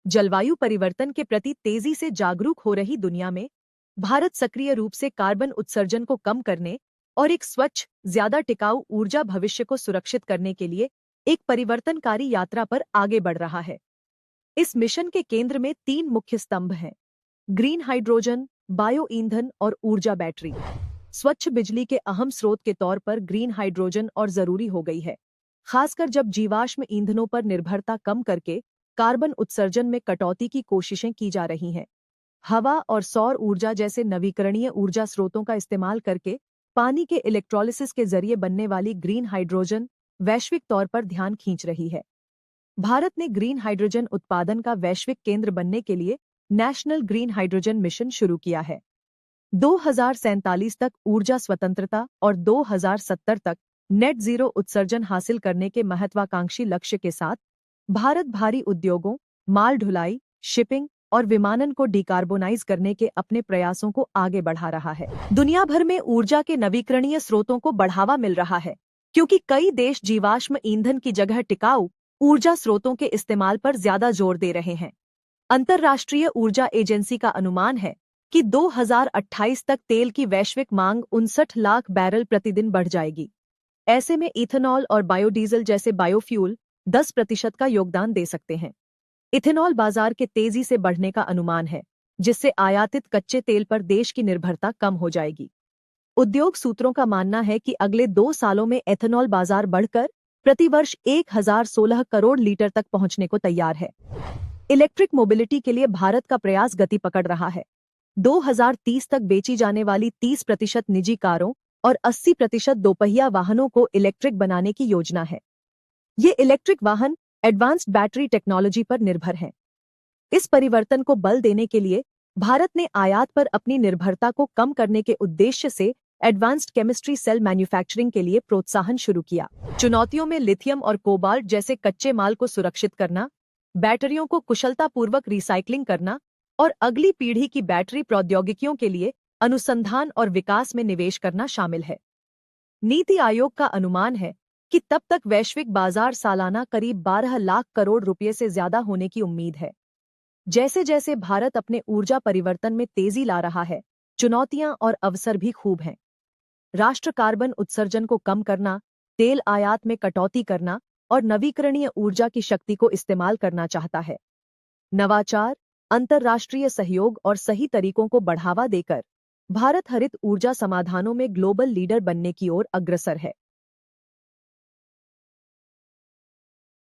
जलवायु परिवर्तन के प्रति तेजी से जागरूक हो रही दुनिया में भारत सक्रिय रूप से कार्बन उत्सर्जन को कम करने और एक स्वच्छ, ज्यादा टिकाऊ ऊर्जा भविष्य को सुरक्षित करने के लिए एक परिवर्तनकारी यात्रा पर आगे बढ़ रहा है। इस मिशन के केंद्र में 3 मुख्य स्तंभ हैं: ग्रीन हाइड्रोजन, बायो ईंधन और ऊर्जा बैटरी। स्वच्छ बिजली के अहम स्रोत के तौर पर ग्रीन हाइड्रोजन और जरूरी हो गई है, खासकर जब जीवाश्म ईंधनों पर निर्भरता कम करके कार्बन उत्सर्जन में कटौती की कोशिशें की जा रही हैं। हवा और सौर ऊर्जा जैसे नवीकरणीय ऊर्जा स्रोतों का इस्तेमाल करके पानी के इलेक्ट्रोलिसिस के जरिए बनने वाली ग्रीन हाइड्रोजन वैश्विक तौर पर ध्यान खींच रही है। भारत ने ग्रीन हाइड्रोजन उत्पादन का वैश्विक केंद्र बनने के लिए नेशनल ग्रीन हाइड्रोजन मिशन शुरू किया है। 2047 तक ऊर्जा स्वतंत्रता और 2070 तक नेट जीरो उत्सर्जन हासिल करने के महत्वाकांक्षी लक्ष्य के साथ भारत भारी उद्योगों, माल ढुलाई, शिपिंग और विमानन को डिकार्बोनाइज करने के अपने प्रयासों को आगे बढ़ा रहा है। दुनिया भर में ऊर्जा के नवीकरणीय स्रोतों को बढ़ावा मिल रहा है, क्योंकि कई देश जीवाश्म ईंधन की जगह टिकाऊ ऊर्जा स्रोतों के इस्तेमाल पर ज्यादा जोर दे रहे हैं। अंतर्राष्ट्रीय ऊर्जा एजेंसी का अनुमान है कि 2028 तक तेल की वैश्विक मांग 59 लाख बैरल प्रतिदिन बढ़ जाएगी। ऐसे में इथेनॉल और बायोडीजल जैसे बायोफ्यूल 10% का योगदान दे सकते हैं। इथेनॉल बाजार के तेजी से बढ़ने का अनुमान है, जिससे आयातित कच्चे तेल पर देश की निर्भरता कम हो जाएगी। उद्योग सूत्रों का मानना है कि अगले 2 सालों में एथेनॉल बाजार बढ़कर प्रतिवर्ष 1016 करोड़ लीटर तक पहुंचने को तैयार है। इलेक्ट्रिक मोबिलिटी के लिए भारत का प्रयास गति पकड़ रहा है। 2030 तक बेची जाने वाली 30% निजी कारों और 80% दोपहिया वाहनों को इलेक्ट्रिक बनाने की योजना है। ये इलेक्ट्रिक वाहन एडवांस्ड बैटरी टेक्नोलॉजी पर निर्भर हैं। इस परिवर्तन को बल देने के लिए भारत ने आयात पर अपनी निर्भरता को कम करने के उद्देश्य से एडवांस्ड केमिस्ट्री सेल मैन्युफैक्चरिंग के लिए प्रोत्साहन शुरू किया। चुनौतियों में लिथियम और कोबाल्ट जैसे कच्चे माल को सुरक्षित करना, बैटरियों को कुशलतापूर्वक रिसाइक्लिंग करना और अगली पीढ़ी की बैटरी प्रौद्योगिकियों के लिए अनुसंधान और विकास में निवेश करना शामिल है। नीति आयोग का अनुमान है कि तब तक वैश्विक बाजार सालाना करीब 12 लाख करोड़ रुपए से ज्यादा होने की उम्मीद है। जैसे जैसे भारत अपने ऊर्जा परिवर्तन में तेजी ला रहा है, चुनौतियां और अवसर भी खूब हैं। राष्ट्र कार्बन उत्सर्जन को कम करना, तेल आयात में कटौती करना और नवीकरणीय ऊर्जा की शक्ति को इस्तेमाल करना चाहता है। नवाचार, अंतर्राष्ट्रीय सहयोग और सही तरीकों को बढ़ावा देकर भारत हरित ऊर्जा समाधानों में ग्लोबल लीडर बनने की ओर अग्रसर है।